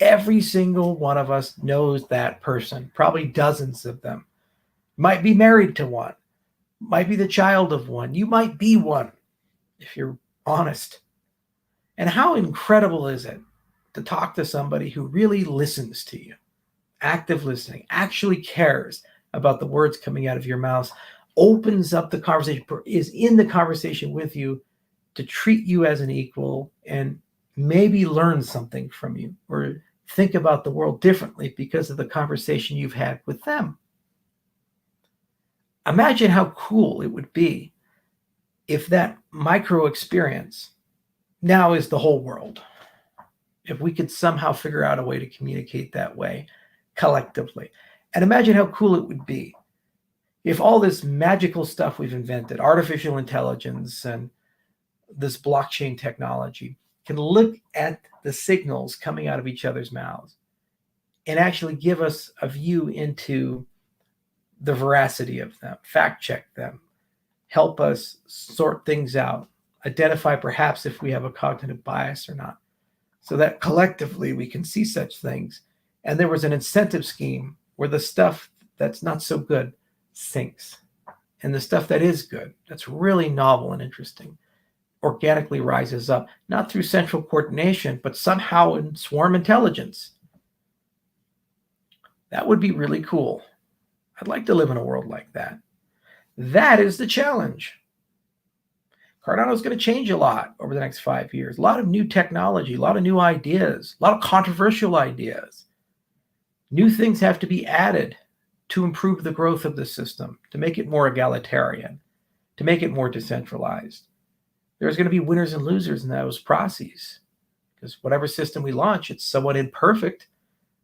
Every single one of us knows that person, probably dozens of them. Might be married to one, might be the child of one. You might be one if you're honest. And how incredible is it to talk to somebody who really listens to you, active listening, actually cares about the words coming out of your mouth, opens up the conversation, is in the conversation with you to treat you as an equal and maybe learn something from you or think about the world differently because of the conversation you've had with them. Imagine how cool it would be if that micro experience now is the whole world. If we could somehow figure out a way to communicate that way collectively. And imagine how cool it would be if all this magical stuff we've invented, artificial intelligence and this blockchain technology, can look at the signals coming out of each other's mouths and actually give us a view into the veracity of them, fact check them, help us sort things out, identify perhaps if we have a cognitive bias or not, so that collectively we can see such things. And there was an incentive scheme where the stuff that's not so good sinks, and the stuff that is good, that's really novel and interesting, organically rises up, not through central coordination, but somehow in swarm intelligence. That would be really cool. I'd like to live in a world like that. That is the challenge. Cardano is going to change a lot over the next 5 years. A lot of new technology, a lot of new ideas, a lot of controversial ideas. New things have to be added to improve the growth of the system, to make it more egalitarian, to make it more decentralized. There's going to be winners and losers in those processes, because whatever system we launch, it's somewhat imperfect.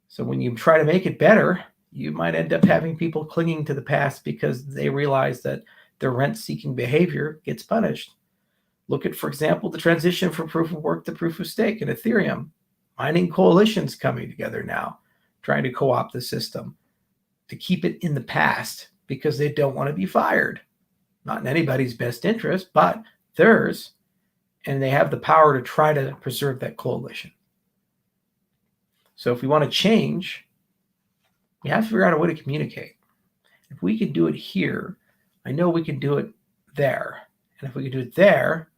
So when you try to make it better, you might end up having people clinging to the past because they realize that their rent-seeking behavior gets punished. Look at, for example, the transition from proof of work to proof of stake in Ethereum. Mining coalitions coming together now, trying to co-opt the system to keep it in the past because they don't want to be fired. Not in anybody's best interest, but theirs. And they have the power to try to preserve that coalition. So if we want to change, we have to figure out a way to communicate. If we can do it here, I know we can do it there. And if we can do it there,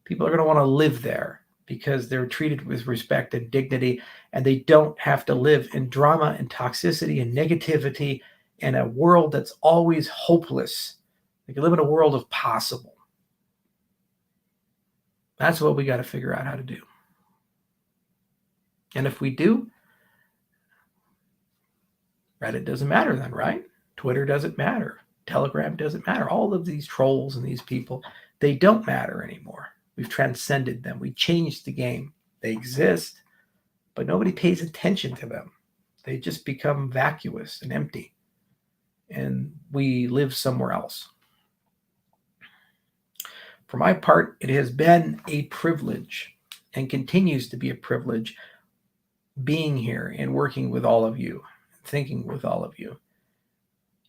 people are going to want to live there because they're treated with respect and dignity, and they don't have to live in drama and toxicity and negativity and a world that's always hopeless. They can live in a world of possible. That's what we got to figure out how to do. And if we do, Reddit doesn't matter then, right? Twitter doesn't matter. Telegram doesn't matter. All of these trolls and these people, they don't matter anymore. We've transcended them. We changed the game. They exist, but nobody pays attention to them. They just become vacuous and empty. And we live somewhere else. For my part, it has been a privilege and continues to be a privilege being here and working with all of you, thinking with all of you.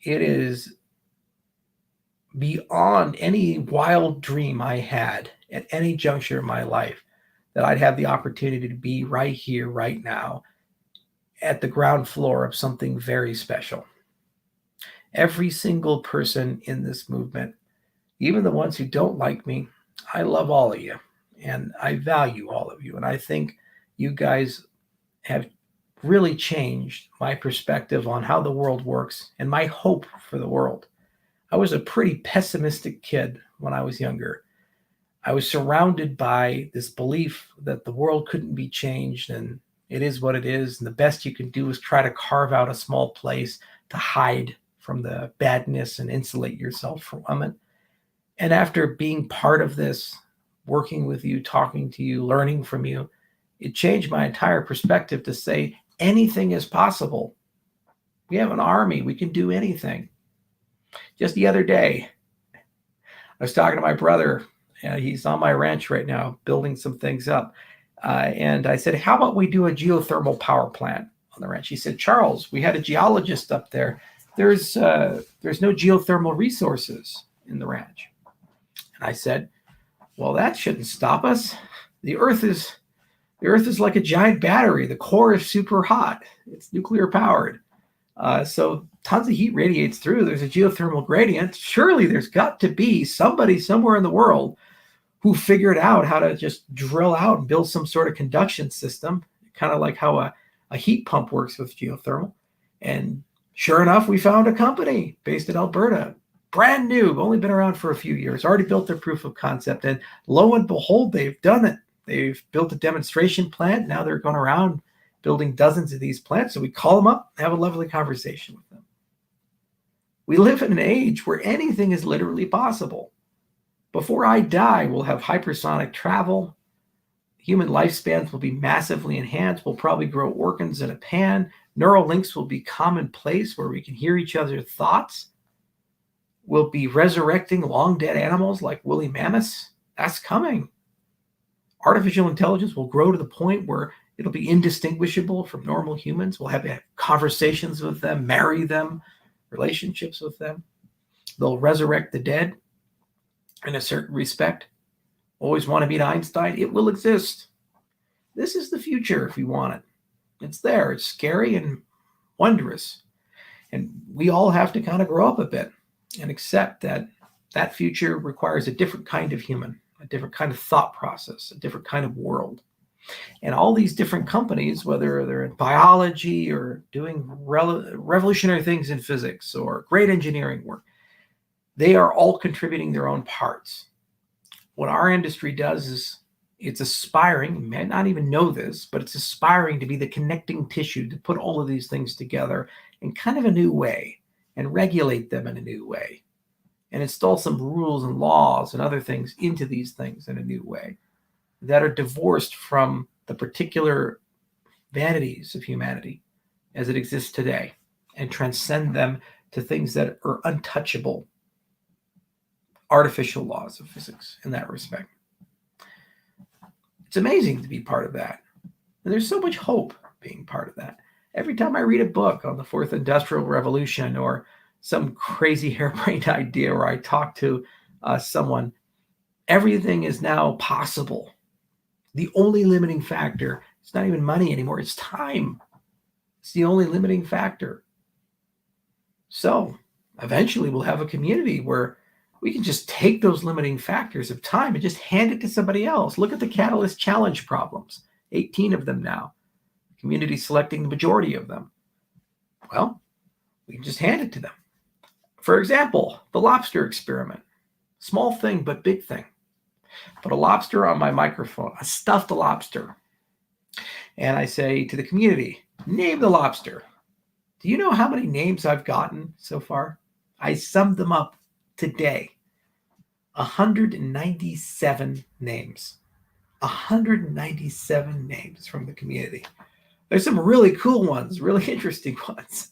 It is beyond any wild dream I had at any juncture in my life that I'd have the opportunity to be right here, right now, at the ground floor of something very special. Every single person in this movement, even the ones who don't like me, I love all of you and I value all of you. And I think you guys have really changed my perspective on how the world works and my hope for the world. I was a pretty pessimistic kid when I was younger. I was surrounded by this belief that the world couldn't be changed and it is what it is. And the best you can do is try to carve out a small place to hide from the badness and insulate yourself from it. And after being part of this, working with you, talking to you, learning from you, it changed my entire perspective to say anything is possible. We have an army. We can do anything. Just the other day, I was talking to my brother. He's on my ranch right now, building some things up. And I said, how about we do a geothermal power plant on the ranch? He said, Charles, we had a geologist up there. There's no geothermal resources in the ranch. And I said, well, that shouldn't stop us. The Earth is like a giant battery. The core is super hot. It's nuclear powered. So tons of heat radiates through. There's a geothermal gradient. Surely there's got to be somebody somewhere in the world who figured out how to just drill out and build some sort of conduction system, kind of like how a heat pump works with geothermal. And sure enough, we found a company based in Alberta, brand new, only been around for a few years, already built their proof of concept. And lo and behold, they've done it. They've built a demonstration plant. Now they're going around building dozens of these plants. So we call them up, have a lovely conversation with them. We live in an age where anything is literally possible. Before I die, we'll have hypersonic travel. Human lifespans will be massively enhanced. We'll probably grow organs in a pan. Neural links will be commonplace where we can hear each other's thoughts. We'll be resurrecting long dead animals like woolly mammoths. That's coming. Artificial intelligence will grow to the point where it'll be indistinguishable from normal humans. We'll have conversations with them, marry them, relationships with them. They'll resurrect the dead in a certain respect. Always want to meet Einstein? It will exist. This is the future if you want it. It's there. It's scary and wondrous. And we all have to kind of grow up a bit and accept that that future requires a different kind of human, a different kind of thought process, a different kind of world. And all these different companies, whether they're in biology or doing revolutionary things in physics or great engineering work, they are all contributing their own parts. What our industry does is it's aspiring, you may not even know this, but it's aspiring to be the connecting tissue to put all of these things together in kind of a new way and regulate them in a new way and install some rules and laws and other things into these things in a new way that are divorced from the particular vanities of humanity as it exists today and transcend them to things that are untouchable, artificial laws of physics in that respect. It's amazing to be part of that. And there's so much hope being part of that. Every time I read a book on the fourth industrial revolution or some crazy harebrained idea, or I talk to someone, everything is now possible. The only limiting factor, it's not even money anymore, it's time. It's the only limiting factor. So eventually we'll have a community where we can just take those limiting factors of time and just hand it to somebody else. Look at the Catalyst Challenge problems, 18 of them now. The community selecting the majority of them. Well, we can just hand it to them. For example, the lobster experiment. Small thing, but big thing. Put a lobster on my microphone, a stuffed lobster. And I say to the community, name the lobster. Do you know how many names I've gotten so far? I summed them up today. 197 names. 197 names from the community. There's some really cool ones, really interesting ones.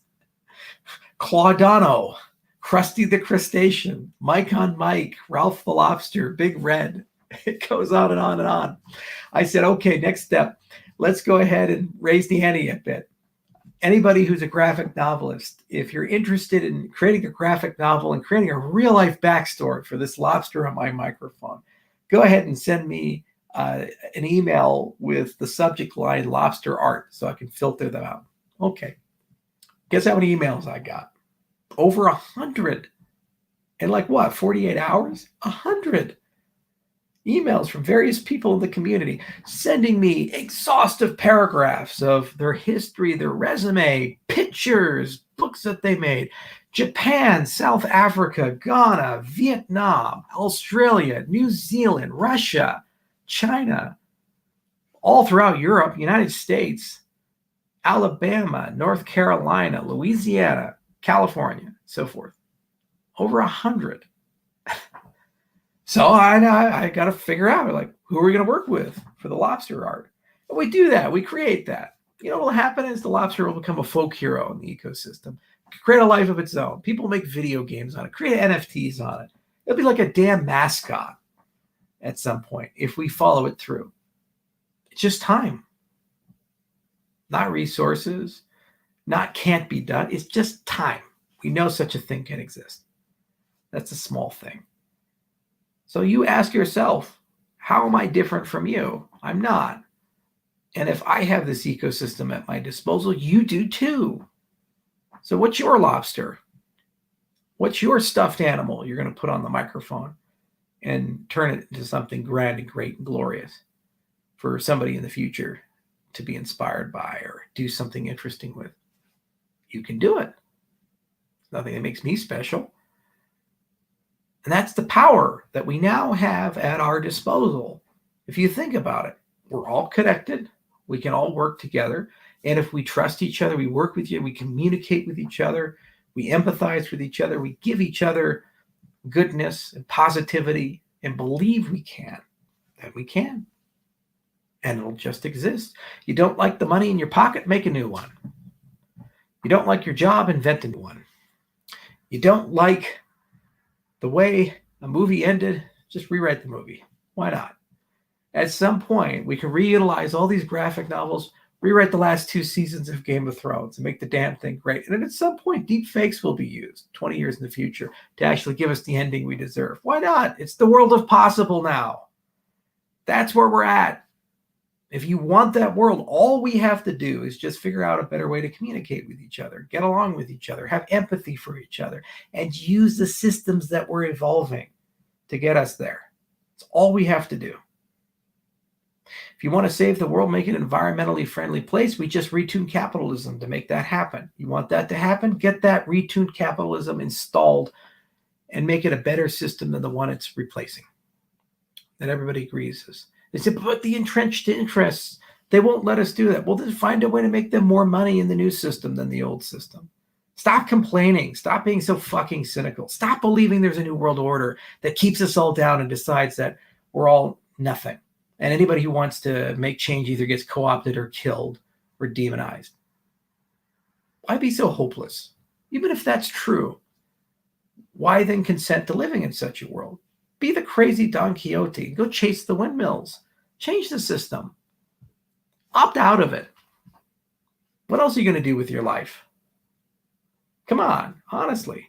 Claudano, Krusty the Crustacean, Mike on Mike, Ralph the Lobster, Big Red. It goes on and on and on. I said, okay, next step. Let's go ahead and raise the ante a bit. Anybody who's a graphic novelist, if you're interested in creating a graphic novel and creating a real life backstory for this lobster on my microphone, go ahead and send me an email with the subject line lobster art so I can filter them out. Okay. Guess how many emails I got? Over 100. In like what, 48 hours? 100 emails from various people in the community sending me exhaustive paragraphs of their history, their resume, pictures, books that they made. Japan, South Africa, Ghana, Vietnam, Australia, New Zealand, Russia, China, all throughout Europe, United States, Alabama, North Carolina, Louisiana, California, so forth. Over 100. So I got to figure out, like, who are we going to work with for the lobster art? And we do that. We create that. You know what will happen is the lobster will become a folk hero in the ecosystem, create a life of its own. People make video games on it, create NFTs on it. It'll be like a damn mascot at some point if we follow it through. It's just time, not resources, not can't be done. It's just time. We know such a thing can exist. That's a small thing. So you ask yourself, how am I different from you? I'm not. And if I have this ecosystem at my disposal, you do too. So what's your lobster? What's your stuffed animal you're going to put on the microphone and turn it into something grand and great and glorious for somebody in the future to be inspired by or do something interesting with? You can do it. It's nothing that makes me special. And that's the power that we now have at our disposal. If you think about it, we're all connected. We can all work together. And if we trust each other, we work with each other, we communicate with each other, we empathize with each other, we give each other goodness and positivity and believe we can, then we can. And it'll just exist. You don't like the money in your pocket, make a new one. You don't like your job, invent a new one. You don't like the way a movie ended, just rewrite the movie. Why not? At some point, we can reutilize all these graphic novels, rewrite the last 2 seasons of Game of Thrones and make the damn thing great. And then at some point, deep fakes will be used 20 years in the future to actually give us the ending we deserve. Why not? It's the world of possible now. That's where we're at. If you want that world, all we have to do is just figure out a better way to communicate with each other, get along with each other, have empathy for each other, and use the systems that we're evolving to get us there. It's all we have to do. If you want to save the world, make it an environmentally friendly place, we just retune capitalism to make that happen. You want that to happen? Get that retuned capitalism installed and make it a better system than the one it's replacing. That everybody agrees is. They said, but the entrenched interests, they won't let us do that. Well, then find a way to make them more money in the new system than the old system. Stop complaining. Stop being so fucking cynical. Stop believing there's a new world order that keeps us all down and decides that we're all nothing. And anybody who wants to make change either gets co-opted or killed or demonized. Why be so hopeless? Even if that's true, why then consent to living in such a world? Be the crazy Don Quixote. Go chase the windmills. Change the system. Opt out of it. What else are you going to do with your life? Come on, honestly.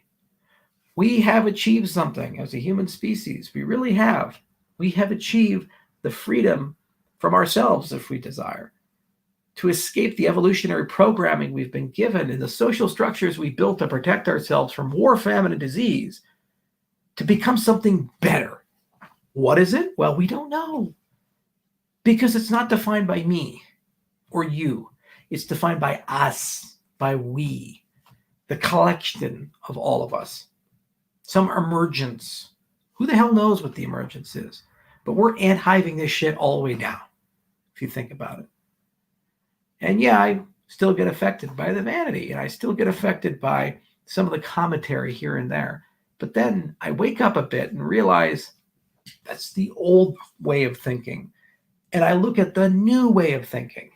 We have achieved something as a human species. We really have. We have achieved the freedom from ourselves, if we desire, to escape the evolutionary programming we've been given and the social structures we built to protect ourselves from war, famine, and disease, to become something better. What is it? Well, we don't know, because it's not defined by me or you. It's defined by us, by we, the collection of all of us. Some emergence. Who the hell knows what the emergence is? But we're ant-hiving this shit all the way down, if you think about it. And yeah, I still get affected by the vanity, and I still get affected by some of the commentary here and there. But then I wake up a bit and realize that's the old way of thinking. And I look at the new way of thinking.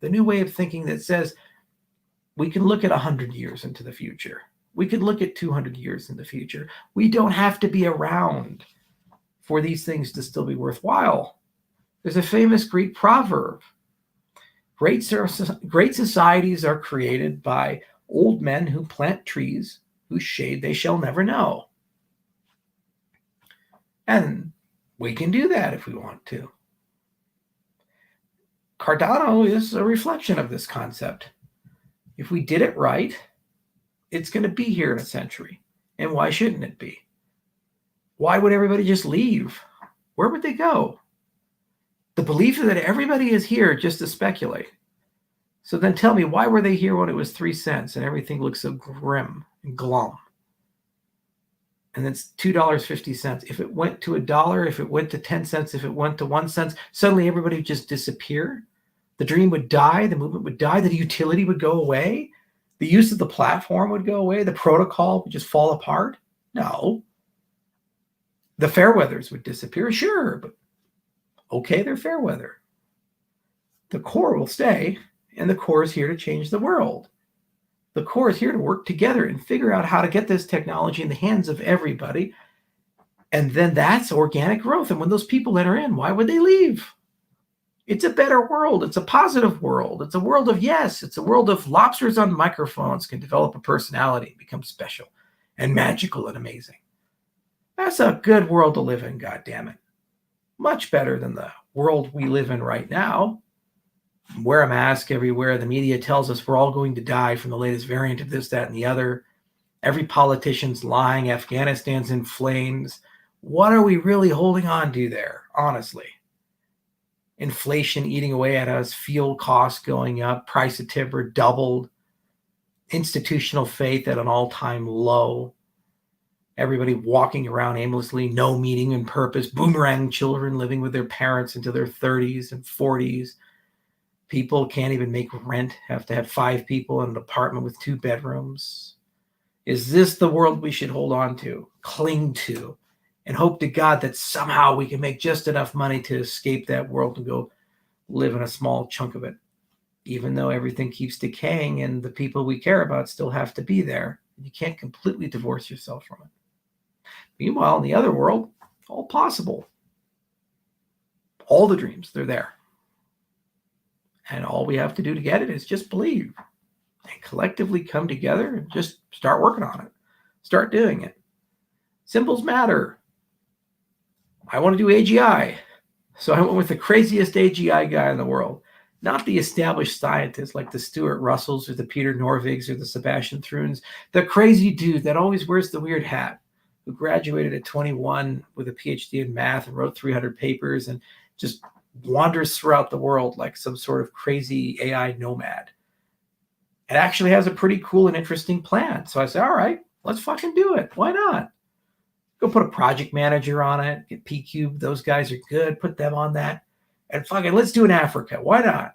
The new way of thinking that says we can look at 100 years into the future. We could look at 200 years in the future. We don't have to be around for these things to still be worthwhile. There's a famous Greek proverb. Great societies are created by old men who plant trees whose shade they shall never know. And we can do that if we want to. Cardano is a reflection of this concept. If we did it right, it's going to be here in a century. And why shouldn't it be? Why would everybody just leave? Where would they go? The belief that everybody is here just to speculate. So then tell me, why were they here when it was 3 cents and everything looks so grim and glum? And it's $2.50. If it went to $1, if it went to 10 cents, if it went to 1 cent, suddenly everybody would just disappear. The dream would die, the movement would die, the utility would go away, the use of the platform would go away, the protocol would just fall apart. No. The fair weathers would disappear, sure, but okay, they're fair weather. The core will stay, and the core is here to change the world. The core is here to work together and figure out how to get this technology in the hands of everybody. And then that's organic growth. And when those people enter in, why would they leave? It's a better world. It's a positive world. It's a world of yes. It's a world of lobsters on microphones can develop a personality and become special and magical and amazing. That's a good world to live in, goddammit. Much better than the world we live in right now. Wear a mask everywhere. The media tells us we're all going to die from the latest variant of this, that, and the other. Every politician's lying. Afghanistan's in flames. What are we really holding on to there, honestly? Inflation eating away at us, fuel costs going up, price of timber doubled, institutional faith at an all-time low, everybody walking around aimlessly, no meaning and purpose, boomerang children living with their parents into their 30s and 40s. People can't even make rent, have to have 5 people in an apartment with 2 bedrooms. Is this the world we should hold on to, cling to, and hope to God that somehow we can make just enough money to escape that world and go live in a small chunk of it, even though everything keeps decaying and the people we care about still have to be there? You can't completely divorce yourself from it. Meanwhile, in the other world, all possible. All the dreams, they're there. And all we have to do to get it is just believe and collectively come together and just start working on it. Start doing it. Symbols matter. I want to do AGI. So I went with the craziest AGI guy in the world. Not the established scientists like the Stuart Russells or the Peter Norvigs or the Sebastian Thruns. The crazy dude that always wears the weird hat, who graduated at 21 with a PhD in math and wrote 300 papers and just wanders throughout the world like some sort of crazy AI nomad. It actually has a pretty cool and interesting plan. So I said, all right, let's fucking do it. Why not? Go put a project manager on it, get PQ. Those guys are good. Put them on that. And fucking let's do it in Africa. Why not?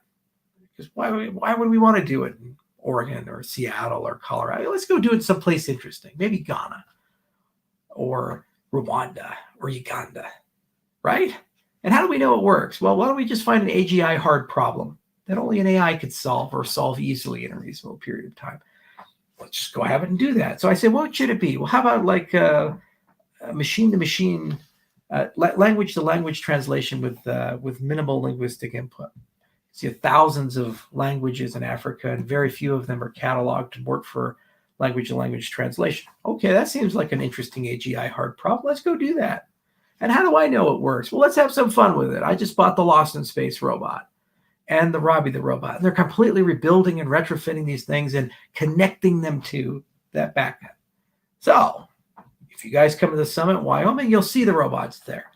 Because why would we want to do it in Oregon or Seattle or Colorado? Let's go do it someplace interesting. Maybe Ghana or Rwanda or Uganda, right? And how do we know it works? Well, why don't we just find an AGI hard problem that only an AI could solve or solve easily in a reasonable period of time? Let's just go ahead and do that. So I said, what should it be? Well, how about like a machine-to-machine language to language translation with minimal linguistic input. See thousands of languages in Africa, and very few of them are cataloged and work for language to language translation. Okay, that seems like an interesting AGI hard problem. Let's go do that. And how do I know it works? Well, let's have some fun with it. I just bought the Lost in Space robot and the Robbie the robot. And they're completely rebuilding and retrofitting these things and connecting them to that backend. So if you guys come to the summit in Wyoming, you'll see the robots there.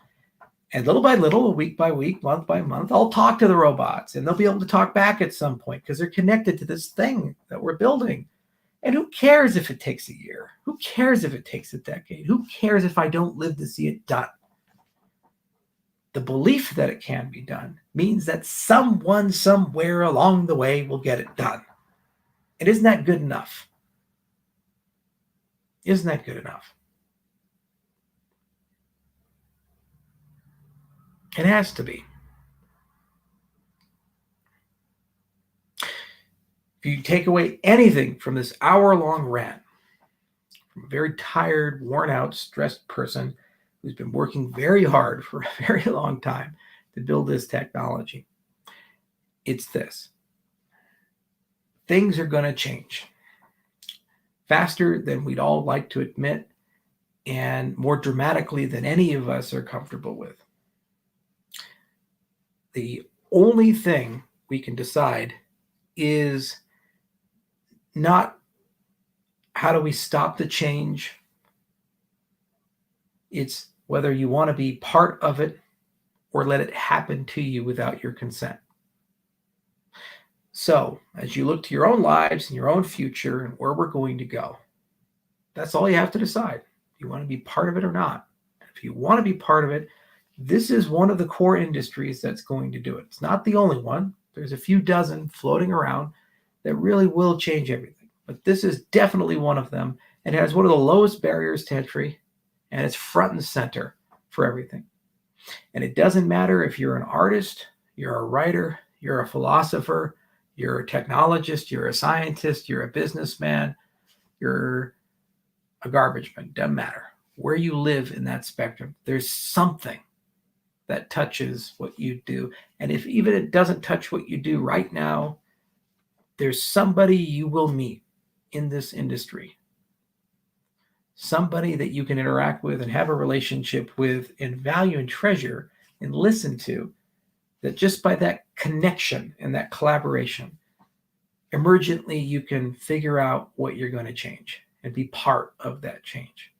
And little by little, week by week, month by month, I'll talk to the robots and they'll be able to talk back at some point because they're connected to this thing that we're building. And who cares if it takes a year? Who cares if it takes a decade? Who cares if I don't live to see it done? The belief that it can be done means that someone somewhere along the way will get it done. And isn't that good enough? Isn't that good enough? It has to be. If you take away anything from this hour-long rant, from a very tired, worn-out, stressed person who's been working very hard for a very long time to build this technology, it's this. Things are going to change faster than we'd all like to admit and more dramatically than any of us are comfortable with. The only thing we can decide is not how do we stop the change. It's whether you want to be part of it or let it happen to you without your consent. So as you look to your own lives and your own future and where we're going to go, that's all you have to decide. You want to be part of it or not. If you want to be part of it, this is one of the core industries that's going to do it. It's not the only one. There's a few dozen floating around that really will change everything. But this is definitely one of them. It has one of the lowest barriers to entry, and it's front and center for everything. And it doesn't matter if you're an artist, you're a writer, you're a philosopher, you're a technologist, you're a scientist, you're a businessman, you're a garbage man. Doesn't matter. Where you live in that spectrum, there's something that touches what you do. And if even it doesn't touch what you do right now, there's somebody you will meet in this industry. Somebody that you can interact with and have a relationship with and value and treasure and listen to, that just by that connection and that collaboration, emergently you can figure out what you're going to change and be part of that change.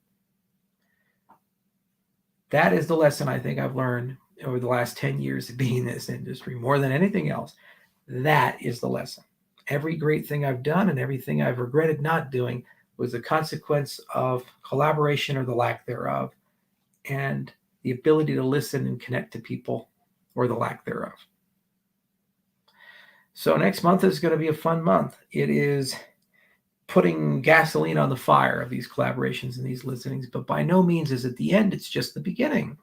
That is the lesson I think I've learned over the last 10 years of being in this industry, more than anything else. That is the lesson. Every great thing I've done and everything I've regretted not doing was a consequence of collaboration or the lack thereof, and the ability to listen and connect to people or the lack thereof. So next month is going to be a fun month. It is putting gasoline on the fire of these collaborations and these listenings, but by no means is it the end. It's just the beginning.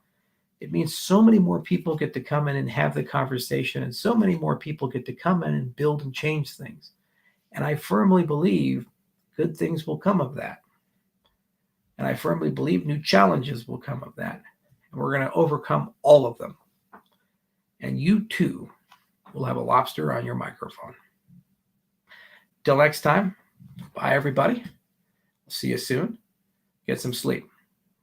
It means so many more people get to come in and have the conversation, and so many more people get to come in and build and change things. And I firmly believe good things will come of that. And I firmly believe new challenges will come of that. And we're going to overcome all of them. And you too will have a lobster on your microphone. Till next time, bye everybody. See you soon. Get some sleep.